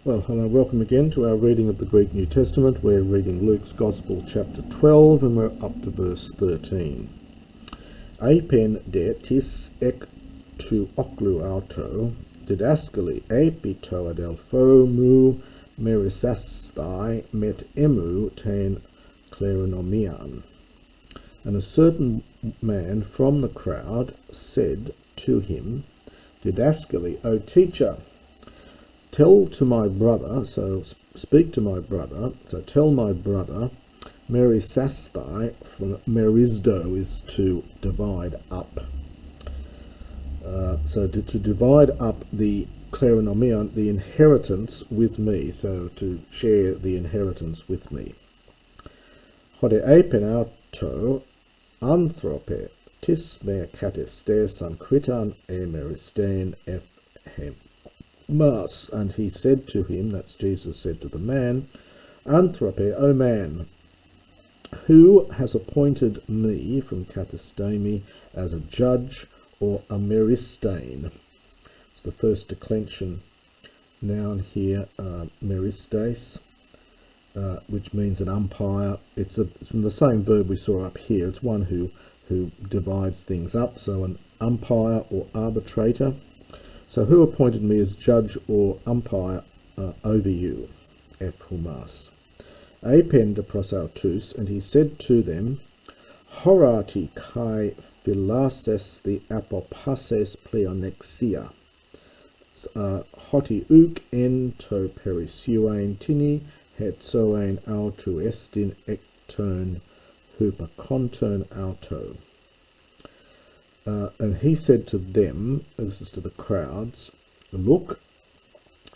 Well, hello, welcome again to our reading of the Greek New Testament. We're reading Luke's Gospel, chapter 12, and we're up to verse 13. Apen de tis ek tu oklu auto, didaskali epito adelpho mu merisastai met emu ten kleronomian. And a certain man from the crowd said to him, Didaskali, O teacher, tell to my brother, so speak to my brother, so tell my brother, merisastai, from merisdo is to divide up. So to divide up the kleronomion, the inheritance with me, so to share the inheritance with me. Hode apen auto anthrope tis me katistes ankritan emeristain ephem. Mas, and he said to him, that's Jesus said to the man, Anthrope, O man, who has appointed me from Katistemi as a judge or a meristain? It's the first declension noun here, meristes, which means an umpire. It's from the same verb we saw up here. It's one who divides things up, so an umpire or arbitrator. So who appointed me as judge or umpire over you? Ephumas. Apen de prosautus, and he said to them, Horati kai philases the apopases pleonexia. Hoti uk en to perisuain tini hetsoain autu estin ekton hupakonton auto. And he said to them, this is to the crowds, look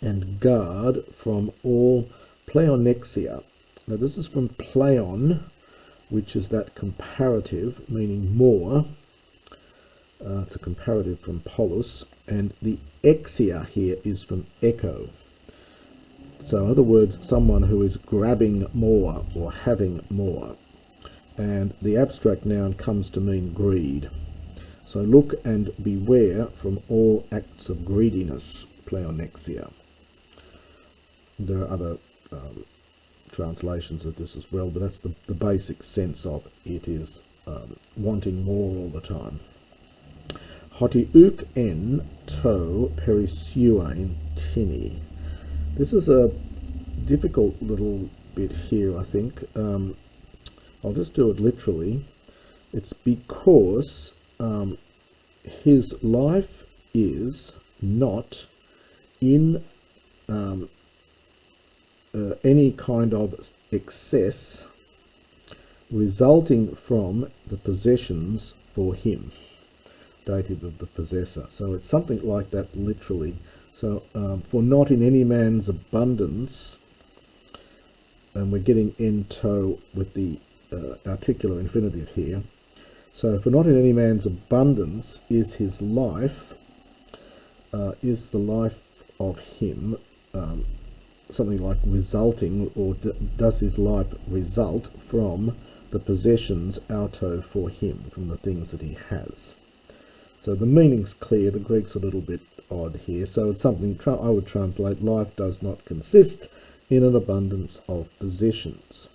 and guard from all pleonexia. Now this is from pleon, which is that comparative, meaning more. It's a comparative from polus, and the exia here is from echo. So in other words, someone who is grabbing more or having more. And the abstract noun comes to mean greed. So look and beware from all acts of greediness, pleonexia. There are other translations of this as well, but that's the basic sense of it is wanting more all the time. Hoti uk en to perisuain tini. This is a difficult little bit here, I think. I'll just do it literally. It's because his life is not in any kind of excess resulting from the possessions for him, dative of the possessor. So it's something like that literally. So for not in any man's abundance, and we're getting into with the articular infinitive here. So for not in any man's abundance is his life, is the life of him, something like resulting, or does his life result from the possessions auto for him, from the things that he has. So the meaning's clear, the Greek's a little bit odd here. So it's something, I would translate, life does not consist in an abundance of possessions.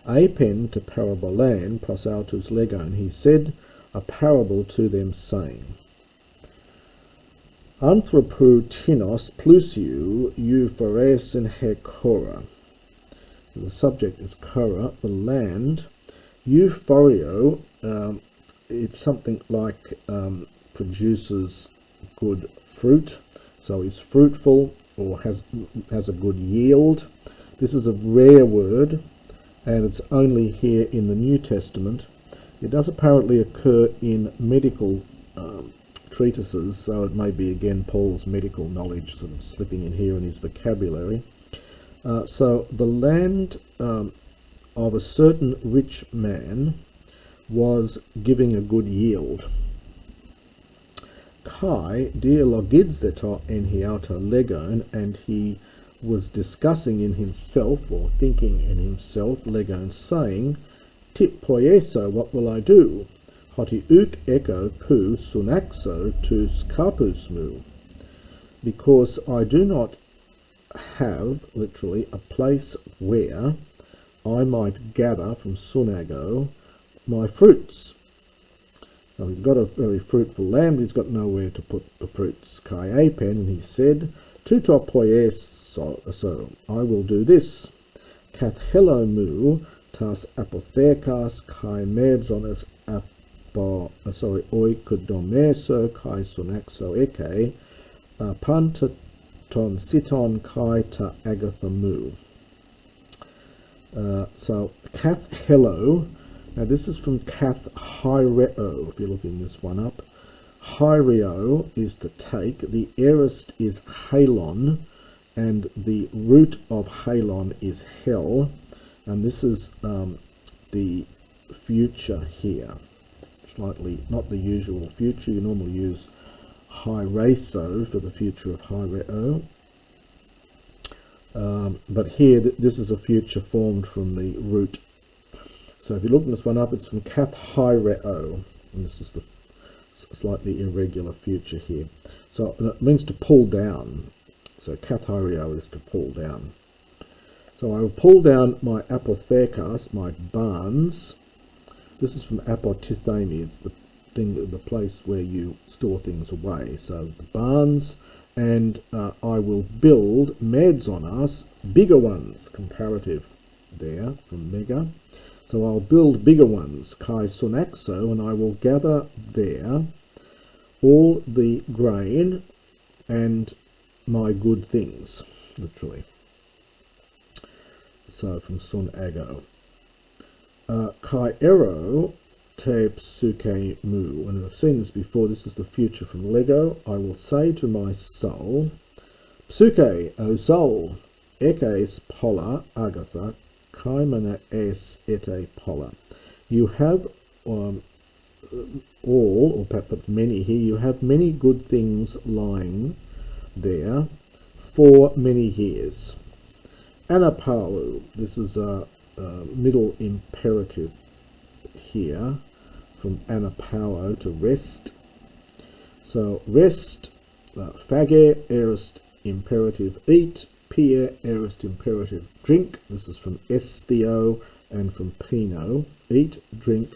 Apen to parabolan prosautus legon, he said a parable to them, saying, Anthropou tinos plusiu euphoresin he Korah. So the subject is Korah, the land. Euphorio, it's something like produces good fruit, so is fruitful or has a good yield. This is a rare word, and it's only here in the New Testament. It does apparently occur in medical treatises, so it may be again Paul's medical knowledge sort of slipping in here in his vocabulary. So the land of a certain rich man was giving a good yield. Kai dialogidzeto en hiauto legon, and he was discussing in himself, or thinking in himself, legon, saying, Tip poieso, what will I do? Hoti uk echo pu sunaxo tus carpus mu. Because I do not have, literally, a place where I might gather from Sunago my fruits. So he's got a very fruitful land, he's got nowhere to put the fruits. Kai apen, and he said, Tuto poies, so I will do this. Kath mu tas apothekas kai medzones oikodomeso kai sunaxo eke pantaton siton kai ta agatha mu. So kath hello. Now this is from kath hyreo, if you're looking this one up. Hyreo is to take, the aorist is halon, and the root of halon is hell, and this is the future here. Slightly not the usual future, you normally use hyreso for the future of hyreo. But here this is a future formed from the root. So if you look this one up, it's from kath hyreo, and this is the slightly irregular future here. So it means to pull down. So kath hyreo is to pull down. So I will pull down my apothekas, my barns. This is from apotithemi. It's the place where you store things away. So the barns, and I will build medzonas, bigger ones, comparative there from mega. So I'll build bigger ones, kai sunaxo, and I will gather there all the grain and my good things, literally. So from sun ago. Kai ero te psuke mu. And I've seen this before, this is the future from Lego. I will say to my soul, Psuke, O soul, ekes pola agatha, kaimana es ete pola. You have all, or perhaps many here, you have many good things lying there for many years. Anapalu, this is a middle imperative here, from anapao to rest. So rest, phage, aorist imperative eat, pia, aorist imperative drink. This is from estheo and from pino, eat, drink.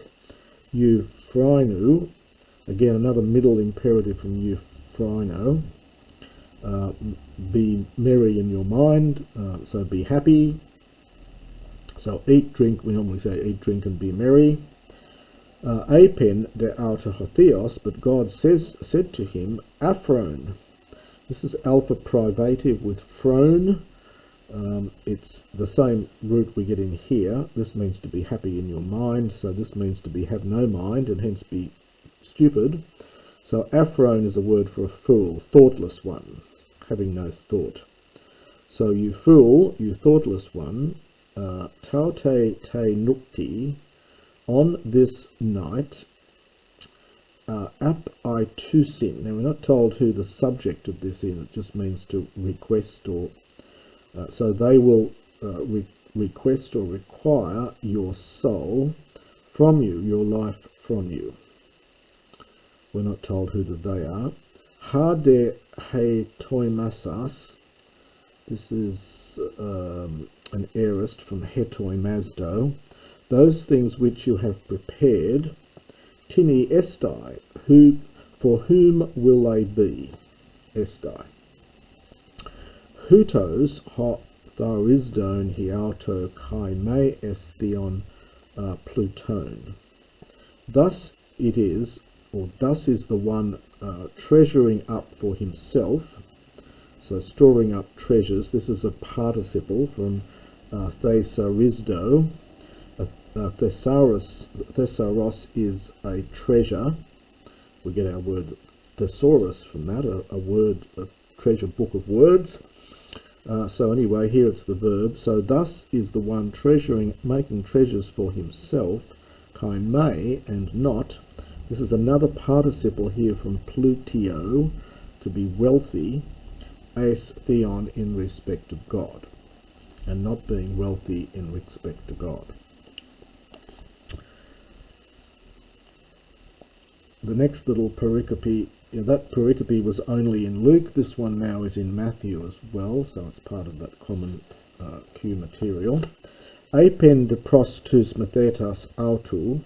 Euphrinu, again another middle imperative from euphrino, be merry in your mind, so be happy. So eat, drink, we normally say eat, drink and be merry. Apen de autohotheos, but God said to him, Aphron. This is alpha privative with phron. It's the same root we get in here. This means to be happy in your mind, so this means to be have no mind and hence be stupid. So aphron is a word for a fool, thoughtless one, having no thought. So you fool, you thoughtless one, taute te nukti, on this night, ap I to sin. Now we're not told who the subject of this is, it just means to request, or so they will request or require your soul from you, your life from you. We're not told who the they are. Hade he toimasas. This is an aorist from hetoi masdo. Those things which you have prepared, tini estai, who, for whom will they be? Estai. Hutos ha tharisdon hiauto kai me estheon pluton. Thus it is, or thus is the one treasuring up for himself, so storing up treasures. This is a participle from thesauristo. Thesauros is a treasure. We get our word thesaurus from that, a word, a treasure book of words. So anyway, here it's the verb. So thus is the one treasuring, making treasures for himself, kai may and not. This is another participle here from plutio, to be wealthy, as theon, in respect of God, and not being wealthy in respect to God. The next little pericope that pericope was only in Luke. This one now is in Matthew as well, so it's part of that common Q material. Apen de pros tus methetas autu.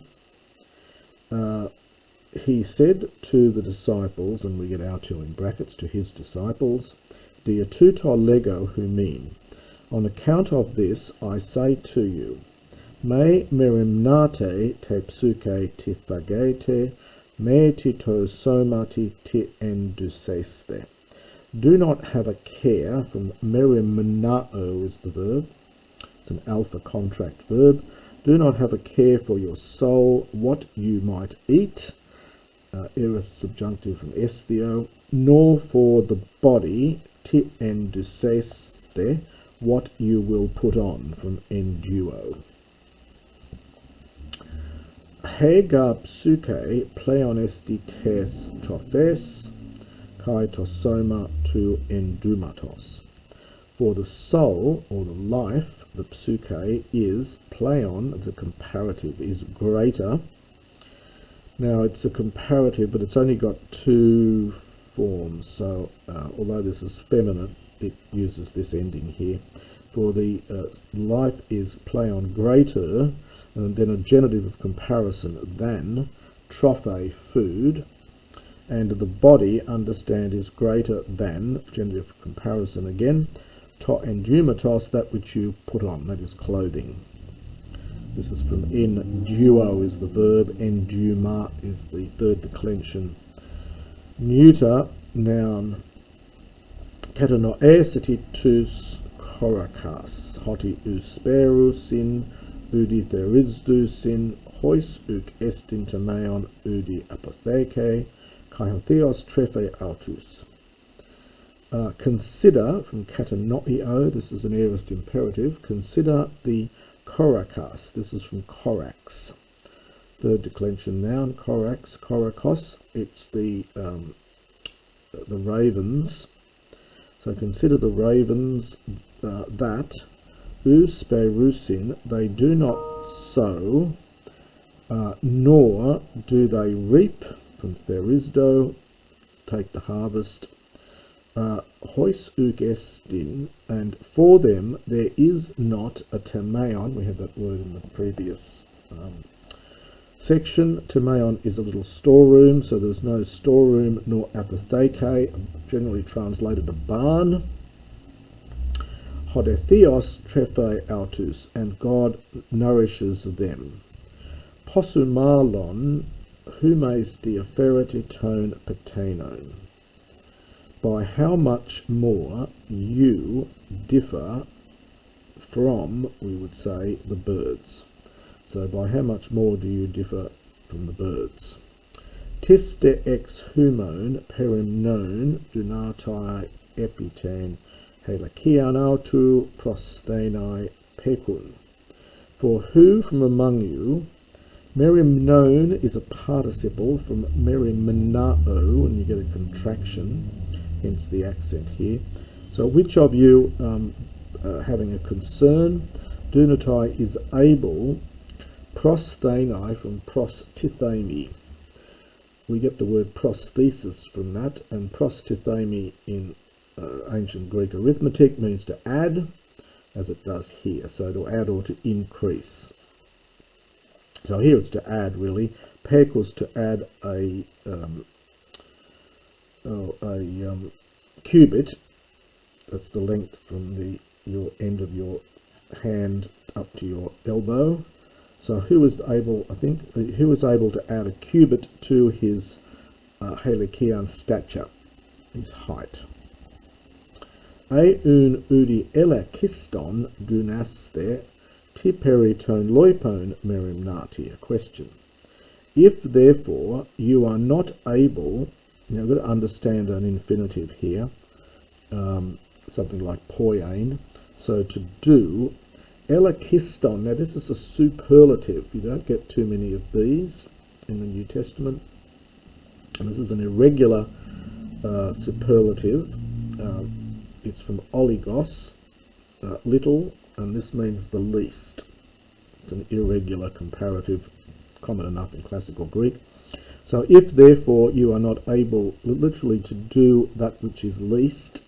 He said to the disciples, and we get autu in brackets, to his disciples, diatuto lego humin. On account of this, I say to you, me merimnate te psuke ti phagete, me tito somati ti enduseste. Do not have a care, from merimnao is the verb. It's an alpha contract verb. Do not have a care for your soul, what you might eat, aorist subjunctive from esthio, nor for the body, ti enduseste, what you will put on, from enduo. Hega psuke pleon esti tes trophes, kai tosoma tu endumatos. For the soul, or the life, the psuke, is pleon, it's a comparative, is greater. Now it's a comparative, but it's only got two forms, so although this is feminine, it uses this ending here. For the life is pleon, greater, and then a genitive of comparison, than, trophe, food, and the body, understand, is greater than, genitive of comparison again, to endumatos, that which you put on, that is clothing. This is from enduo is the verb, enduma is the third declension. Neuter, noun. Katanoesiti tus korakas, hoti usperusin, udi therisdusin, hois uk estin tameon udi apotheke, kai hotheos trefe autus. Consider, from katanoio, this is an aorist imperative, consider the korakas, this is from korax. Third declension noun, korax, korakos, it's the ravens. So consider the ravens that, usperusin, they do not sow, nor do they reap, from therisdo, take the harvest, hois uk estin, and for them there is not a temeon. We had that word in the previous section. Temeon is a little storeroom, so there's no storeroom nor apotheke, generally translated a barn. Hodethios trefe autus, and God nourishes them. Posumalon humes diafereti ton patenon. By how much more you differ from, we would say, the birds. So by how much more do you differ from the birds? Tiste ex humon perimnon dunatai epiten helakian autu prosthenai pekun. For who from among you, merimnon is a participle from merimnao, and you get a contraction, hence the accent here. So which of you, having a concern, dunatai is able, prosthenai from prostithemi. We get the word prosthesis from that, and prostithemi in ancient Greek arithmetic means to add, as it does here, so to add or to increase. So here it's to add, really. Pekos, to add a cubit. That's the length from your end of your hand up to your elbow. So who was able, I think, who was able to add a cubit to his helikian stature, his height? Eun udi elakiston dunaste tiperiton loipon merimnati. A question. If therefore you are not able, now we've got to understand an infinitive here, something like poiein. So to do, elakiston, now this is a superlative. You don't get too many of these in the New Testament. And this is an irregular superlative. It's from oligos, little, and this means the least. It's an irregular comparative, common enough in classical Greek. So if therefore you are not able literally to do that which is least,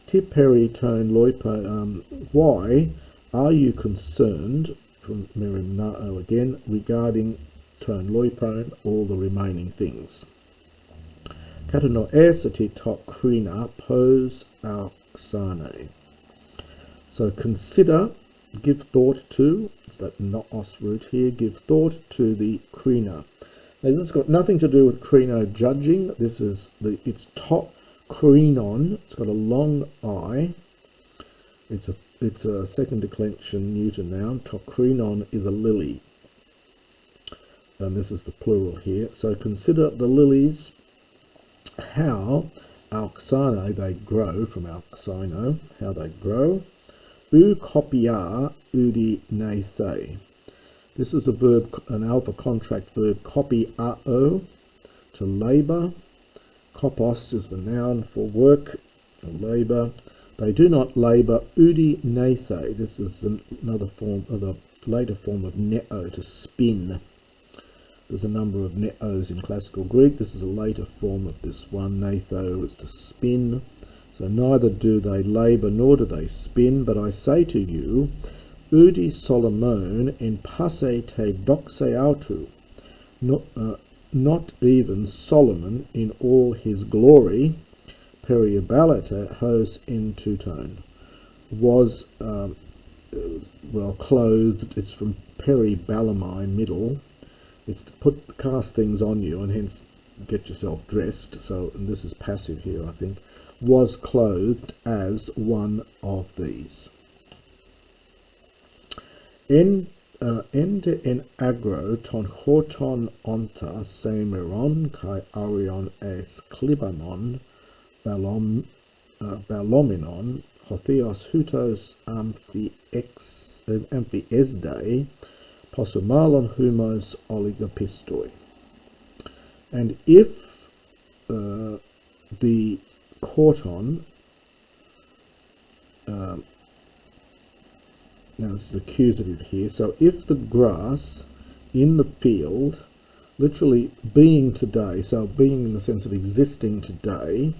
te peri ton loipo, why are you concerned, from Merimnao again, regarding ton loipon, all the remaining things? Katano esati tok krina pose auxane. So consider, give thought to, it's that noos root here, give thought to the krina. Now this has got nothing to do with krino judging. This is it's top krinon. It's got a long I. It's a second declension neuter noun. Tokrinon is a lily, and this is the plural here. So consider the lilies, how auxane they grow, from auxino, how they grow. U copia udi nethe. This is a verb, an alpha contract verb, copiao, to labour. Kopos is the noun for work, labour. They do not labour udi nethe. This is another form of a later form of neo, to spin. There's a number of neos in classical Greek. This is a later form of this one. Netho is to spin. So neither do they labour nor do they spin. But I say to you, udi Solomon in passe te doxe autu. Not even Solomon in all his glory, periobalita hos in tutone, was well clothed. It's from peribalami, middle. It's to cast things on you and hence get yourself dressed. So, and this is passive here, I think. Was clothed as one of these. Ende en agro ton horton onta semeron kai arion es klibanon balominon hotheos hutos amphiesde posumalon humos oligopistoi. And if the corton, now this is accusative here, so if the grass in the field, literally being today, so being in the sense of existing today,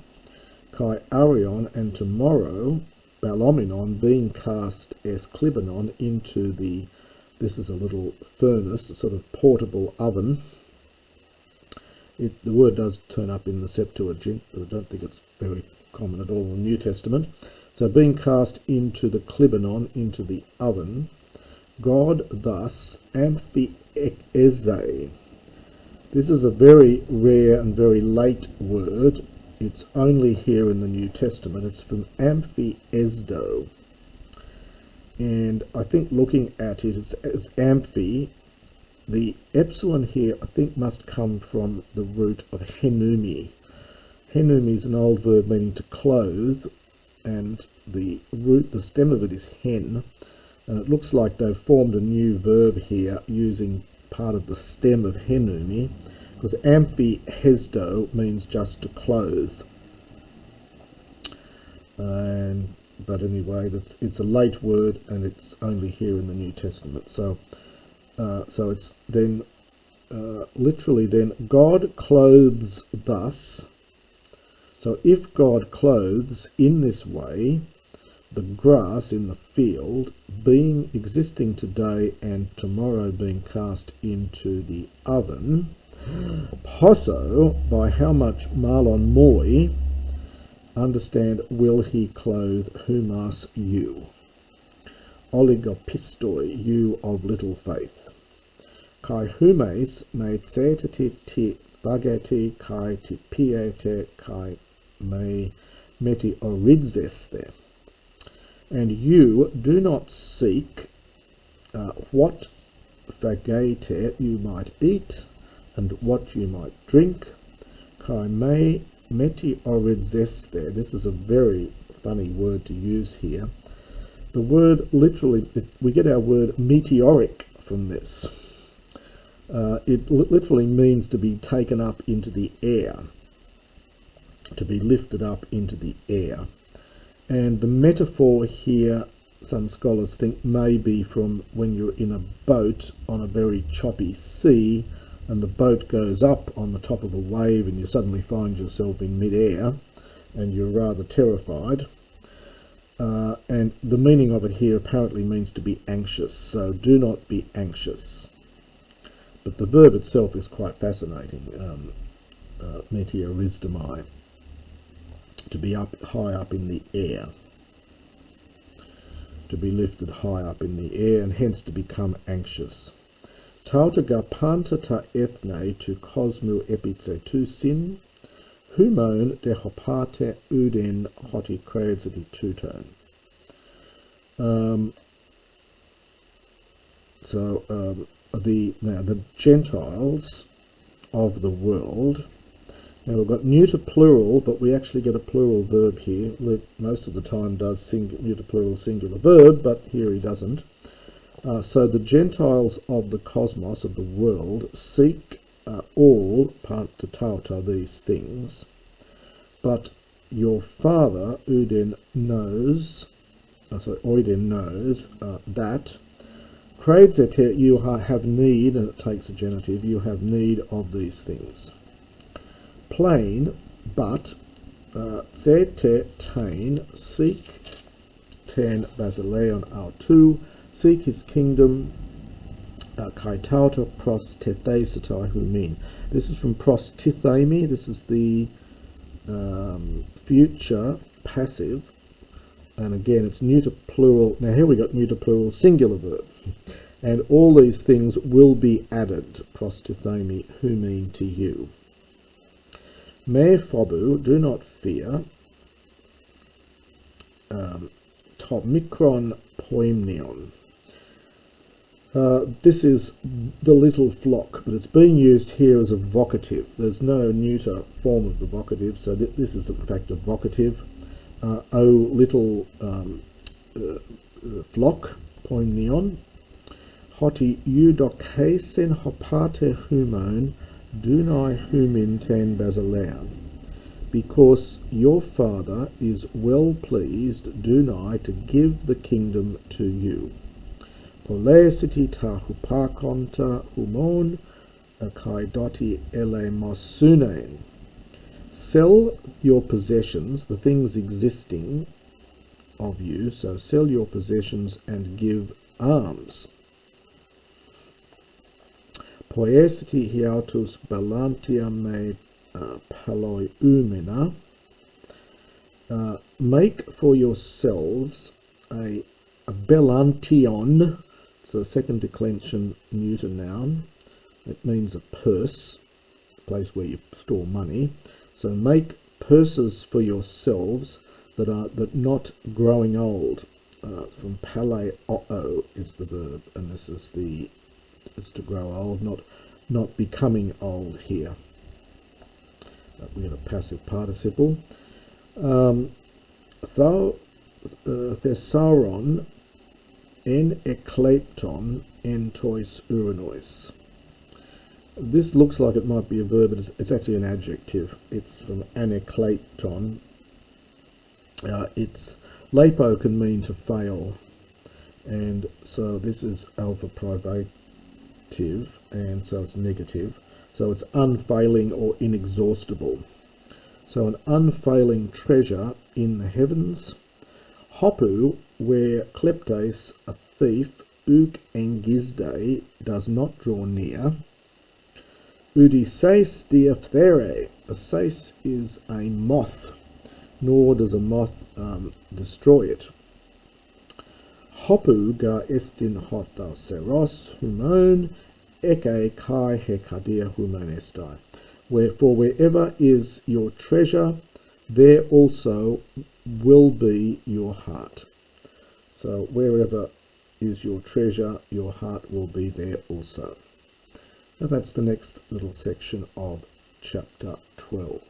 kai arion, and tomorrow, balominon, being cast as klibanon into the, this is a little furnace, a sort of portable oven. The word does turn up in the Septuagint, but I don't think it's very common at all in the New Testament. So being cast into the klibanon, into the oven, God thus amphiese. This is a very rare and very late word. It's only here in the New Testament. It's from amphiesdo. And I think looking at it, it's amphi. The epsilon here, I think, must come from the root of henumi. Henumi is an old verb meaning to clothe, and the root, the stem of it is hen, and it looks like they've formed a new verb here using part of the stem of henumi, because amphihesdo means just to clothe. But anyway, it's a late word, and it's only here in the New Testament. So it's then literally then God clothes thus. So if God clothes in this way the grass in the field, being existing today and tomorrow being cast into the oven, posso, by how much malon moi, understand, will he clothe humas, you, oligopistoi, you of little faith, kai humes meitseteti ti bageti kai ti piete kai me meteoridzeste. And you do not seek what fagete you might eat and what you might drink. Kai me meteoridzeste. This is a very funny word to use here. The word literally, we get our word meteoric from this. It literally means to be taken up into the air, to be lifted up into the air. And the metaphor here, some scholars think, may be from when you're in a boat on a very choppy sea, and the boat goes up on the top of a wave and you suddenly find yourself in mid-air and you're rather terrified. And the meaning of it here apparently means to be anxious, so do not be anxious. But the verb itself is quite fascinating, meteorisdomai, to be up high up in the air, to be lifted high up in the air, and hence to become anxious. Tautaga pantata ethne to cosmu epitse tu sin, humon de hopate uden hoti creativity tuton. The Gentiles of the world. Now we've got neuter plural, but we actually get a plural verb here. Luke most of the time does neuter plural singular verb, but here he doesn't. So the Gentiles of the cosmos, of the world, seek all pantatauta, these things, but your Father Oiden knows that Creates you have need, and it takes a genitive, you have need of these things. Plain, but se te tain, seek ten basileon autu, seek his kingdom, kai tauta pros tethesetai humin. This is from pros tithemi, this is the future passive, and again it's neuter plural. Now here we got neuter plural singular verb, and all these things will be added, pros tithemi, humin, to you. Me phobu, do not fear, to mikron poimnion. This is the little flock, but it's being used here as a vocative. There's no neuter form of the vocative, so this is in fact a vocative. O little flock, poimnion. Hoti eudokasen hopate humon, dunai humin ten basilean. Because your Father is well pleased, dunai, to give the kingdom to you. Polesiti ta hupakonta humon, kai doti ele mosunen. Sell your possessions, the things existing of you, so sell your possessions and give alms. Poesiti hiautus balantia me paloi umina. Make for yourselves a belantion. It's a second declension neuter noun. It means a purse, a place where you store money. So make purses for yourselves that are not growing old. From pale o'o is the verb, and this is to grow old, not becoming old here. We get a passive participle. Thesauron en eklepton en tois uranois. This looks like it might be a verb, but it's actually an adjective. It's from aneklepton. It's lepo can mean to fail, and so this is alpha privative, and so it's negative. So it's unfailing or inexhaustible. So an unfailing treasure in the heavens. Hopu, where kleptes, a thief, uk engizde, does not draw near. Udiseis diaphthere, a seis is a moth, nor does a moth destroy it. Hopu ga estin hothau seros humon, eke kai hekadia humon estai. Wherefore wherever is your treasure, there also will be your heart. So wherever is your treasure, your heart will be there also. Now that's the next little section of chapter 12.